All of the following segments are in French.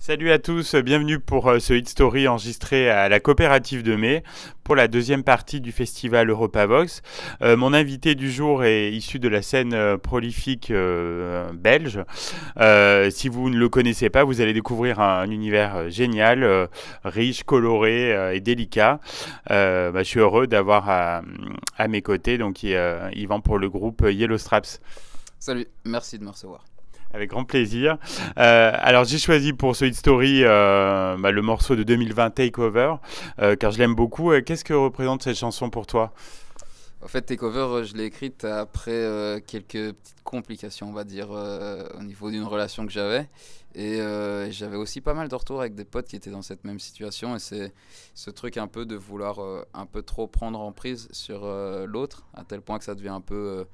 Salut à tous, bienvenue pour ce Hit Story enregistré à la coopérative de Mai pour la deuxième partie du festival Europavox. Mon invité du jour est issu de la scène prolifique belge. Si vous ne le connaissez pas, vous allez découvrir un univers génial, riche, coloré et délicat. Je suis heureux d'avoir à mes côtés donc Yvan pour le groupe Yellow Straps. Salut, merci de me recevoir. Avec grand plaisir. Alors j'ai choisi pour ce Hit Story le morceau de 2020 Takeover, car je l'aime beaucoup. Qu'est-ce que représente cette chanson pour toi? En fait, Takeover, je l'ai écrite après quelques petites complications, on va dire, au niveau d'une relation que j'avais. J'avais aussi pas mal de retours avec des potes qui étaient dans cette même situation. Et c'est ce truc un peu de vouloir un peu trop prendre en prise sur l'autre, à tel point que ça devient un peu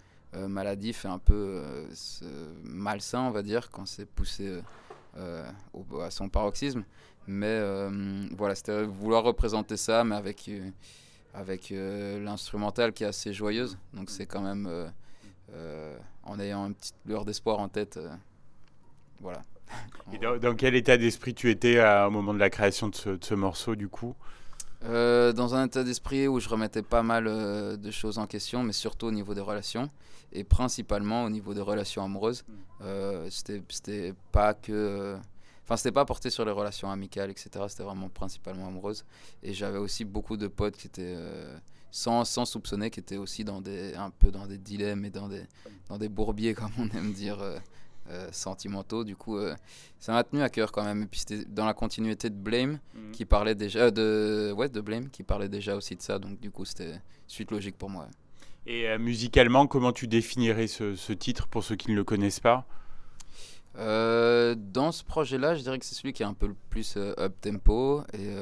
maladif et un peu malsain, on va dire, quand c'est poussé à son paroxysme. Mais voilà, c'était vouloir représenter ça, mais avec l'instrumental qui est assez joyeuse. Donc c'est quand même en ayant une petite lueur d'espoir en tête. Voilà. Et dans quel état d'esprit tu étais au moment de la création de ce morceau du coup? Dans un état d'esprit où je remettais pas mal de choses en question, mais surtout au niveau des relations, et principalement au niveau des relations amoureuses. C'était pas que... Enfin, c'était pas porté sur les relations amicales, etc. C'était vraiment principalement amoureuse. Et j'avais aussi beaucoup de potes qui étaient, sans soupçonner, qui étaient aussi un peu dans des dilemmes et dans des bourbiers, comme on aime dire, sentimentaux. Du coup, ça m'a tenu à cœur quand même. Et puis c'était dans la continuité de Blame, qui parlait déjà de Blame, qui parlait déjà aussi de ça. Donc du coup, c'était suite logique pour moi. Et musicalement, comment tu définirais ce titre pour ceux qui ne le connaissent pas? Dans ce projet-là, je dirais que c'est celui qui est un peu le plus up-tempo et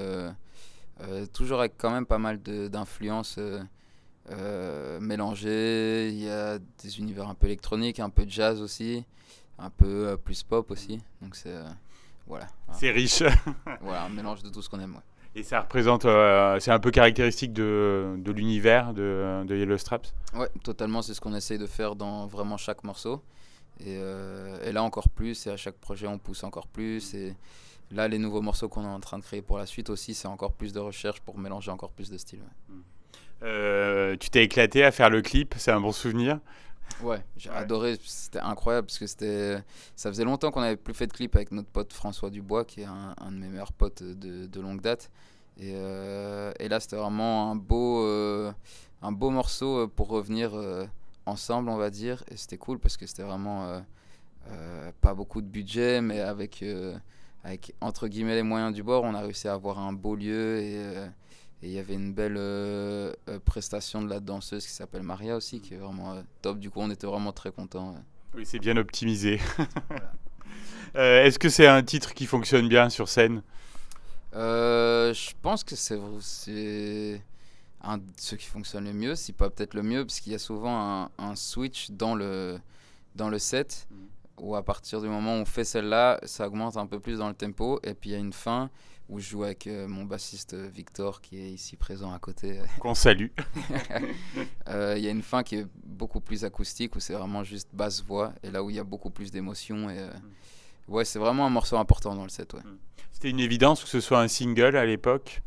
toujours avec quand même pas mal d'influences mélangées. Il y a des univers un peu électroniques, un peu de jazz aussi, un peu plus pop aussi. Donc voilà, C'est riche. voilà, un mélange de tout ce qu'on aime. Ouais. Et ça représente, c'est un peu caractéristique de l'univers de Yellow Straps. Ouais, totalement, c'est ce qu'on essaye de faire dans vraiment chaque morceau. Et là encore plus, et à chaque projet on pousse encore plus. Et là, les nouveaux morceaux qu'on est en train de créer pour la suite aussi, c'est encore plus de recherche pour mélanger encore plus de styles. Tu t'es éclaté à faire le clip, c'est un bon souvenir. Ouais, j'ai Ouais. adoré, c'était incroyable parce que ça faisait longtemps qu'on n'avait plus fait de clip avec notre pote François Dubois, qui est un de mes meilleurs potes de longue date. Et là, c'était vraiment un beau morceau pour revenir ensemble, on va dire. Et c'était cool parce que c'était vraiment pas beaucoup de budget, mais avec entre guillemets les moyens du bord, on a réussi à avoir un beau lieu et il y avait une belle prestation de la danseuse qui s'appelle Maria aussi, qui est vraiment top. Du coup, on était vraiment très contents. Oui, c'est bien optimisé. Voilà. Est-ce que c'est un titre qui fonctionne bien sur scène? Je pense que c'est un de ceux qui fonctionne le mieux, si pas peut-être le mieux, parce qu'il y a souvent un switch dans le set, où à partir du moment où on fait celle-là, ça augmente un peu plus dans le tempo, et puis il y a une fin où je joue avec mon bassiste Victor, qui est ici présent à côté. Qu'on salue. Il y a une fin qui est beaucoup plus acoustique, où c'est vraiment juste basse-voix, et là où il y a beaucoup plus d'émotion. Ouais, c'est vraiment un morceau important dans le set. Ouais. C'était une évidence que ce soit un single à l'époque.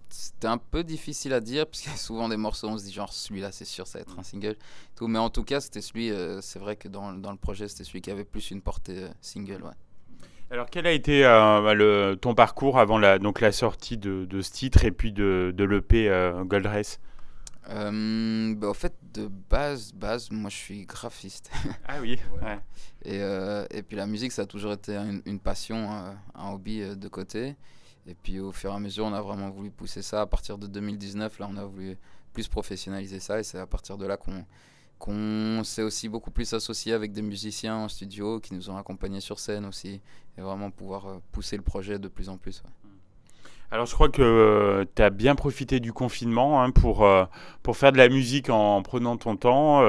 C'était un peu difficile à dire parce qu'il y a souvent des morceaux on se dit genre celui-là c'est sûr ça va être un single tout, mais en tout cas c'était celui c'est vrai que dans le projet c'était celui qui avait plus une portée single. Ouais. Alors quel a été ton parcours avant donc la sortie de ce titre et puis de l'EP Gold Race? En fait de base moi je suis graphiste. Ah oui, Voilà. ouais. Et puis la musique ça a toujours été une passion, un hobby de côté. Et puis au fur et à mesure, on a vraiment voulu pousser ça. À partir de 2019, là, on a voulu plus professionnaliser ça. Et c'est à partir de là qu'on s'est aussi beaucoup plus associé avec des musiciens en studio qui nous ont accompagnés sur scène aussi. Et vraiment pouvoir pousser le projet de plus en plus. Ouais. Alors je crois que tu as bien profité du confinement hein, pour faire de la musique en prenant ton temps.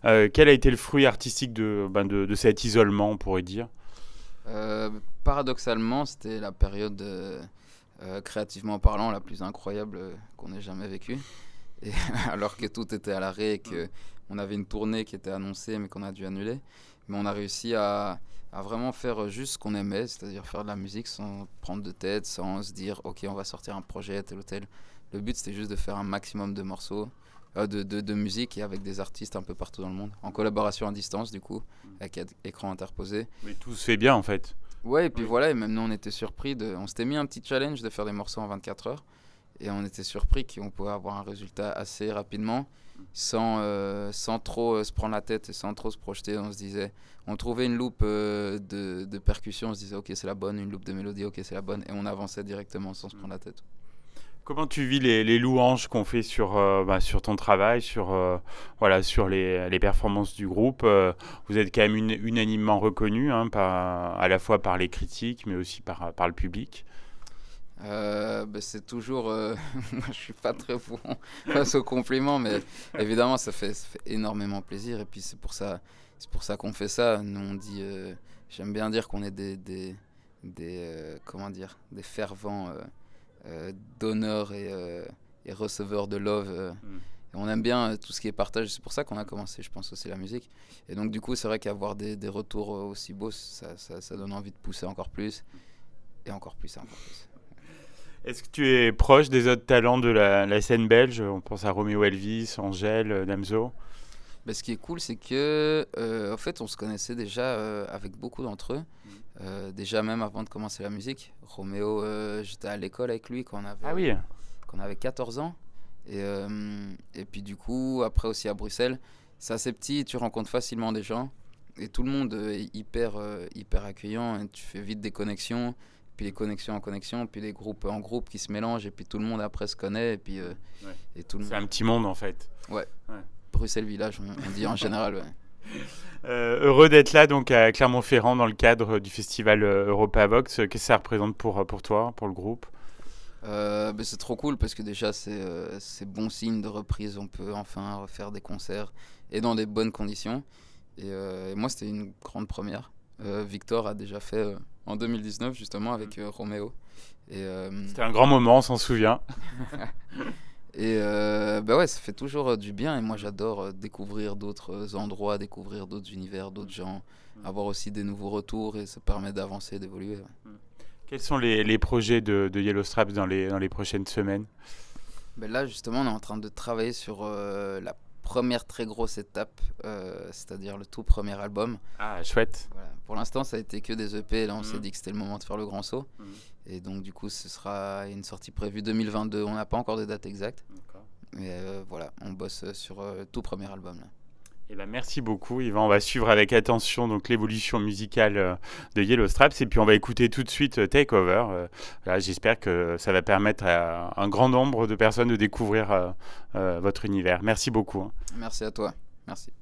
Quel a été le fruit artistique de cet isolement, on pourrait dire? Paradoxalement, c'était la période créativement parlant la plus incroyable qu'on ait jamais vécue. Et alors que tout était à l'arrêt et qu'on avait une tournée qui était annoncée mais qu'on a dû annuler. Mais on a réussi à à vraiment faire juste ce qu'on aimait, c'est-à-dire faire de la musique sans prendre de tête, sans se dire ok on va sortir un projet tel ou tel. Le but c'était juste de faire un maximum de morceaux, de musique et avec des artistes un peu partout dans le monde, en collaboration à distance du coup, avec écran interposé. Mais tout se fait bien en fait. Ouais, et puis Oui. voilà, et même nous on était surpris, on s'était mis un petit challenge de faire des morceaux en 24 heures, et on était surpris qu'on pouvait avoir un résultat assez rapidement, sans trop se prendre la tête et sans trop se projeter. On se disait, on trouvait une loupe de percussion, on se disait ok c'est la bonne, une loupe de mélodie, ok c'est la bonne, et on avançait directement sans se prendre la tête. Comment tu vis les louanges qu'on fait sur ton travail, voilà, sur les performances du groupe vous êtes quand même unanimement reconnu, hein, à la fois par les critiques, mais aussi par le public. C'est toujours. Moi, je suis pas très bon face aux compliments, mais évidemment, ça fait énormément plaisir. Et puis, c'est pour ça qu'on fait ça. Nous, on dit. J'aime bien dire qu'on est comment dire, des fervents donneurs et receveurs de love. Et on aime bien tout ce qui est partage. C'est pour ça qu'on a commencé, je pense, aussi la musique. Et donc, du coup, c'est vrai qu'avoir des retours aussi beaux, ça donne envie de pousser encore plus. Et encore plus, et encore plus. Est-ce que tu es proche des autres talents de la scène belge? On pense à Roméo Elvis, Angèle, Damso. Ce qui est cool, c'est que en fait, on se connaissait déjà avec beaucoup d'entre eux. Déjà même avant de commencer la musique. Roméo, j'étais à l'école avec lui Ah oui. quand on avait 14 ans. Et puis du coup, après aussi à Bruxelles, c'est assez petit, tu rencontres facilement des gens. Et tout le monde est hyper accueillant. Et tu fais vite des connexions. Puis les connexions en connexion, puis les groupes en groupe qui se mélangent. Et puis tout le monde après se connaît. Et puis Ouais. et tout le C'est monde. un petit monde en fait. Ouais. Ouais. Bruxelles Village, on dit en général. Ouais. Heureux d'être là donc à Clermont-Ferrand dans le cadre du festival Europavox. Qu'est-ce que ça représente pour toi, pour le groupe? C'est trop cool parce que déjà c'est bon signe de reprise, on peut enfin refaire des concerts et dans des bonnes conditions. Et moi c'était une grande première. Victor a déjà fait en 2019 justement avec Roméo. C'était un grand moment, on s'en souvient. Ouais, ça fait toujours du bien et moi j'adore découvrir d'autres endroits, découvrir d'autres univers, d'autres gens, avoir aussi des nouveaux retours et ça permet d'avancer, d'évoluer. Ouais. Quels sont les projets de Yellow Straps dans les prochaines semaines? Là, justement, on est en train de travailler sur la première très grosse étape, c'est-à-dire le tout premier album. Ah, chouette. Voilà. Pour l'instant, ça a été que des EP. Là, on s'est dit que c'était le moment de faire le grand saut. Et donc, du coup, ce sera une sortie prévue 2022. On n'a pas encore de date exacte. Mais voilà, on bosse sur le tout premier album. Là. Eh ben, merci beaucoup, Yvan. On va suivre avec attention donc l'évolution musicale de Yellow Straps et puis on va écouter tout de suite Take Over. Là, j'espère que ça va permettre à un grand nombre de personnes de découvrir votre univers. Merci beaucoup. Merci à toi. Merci.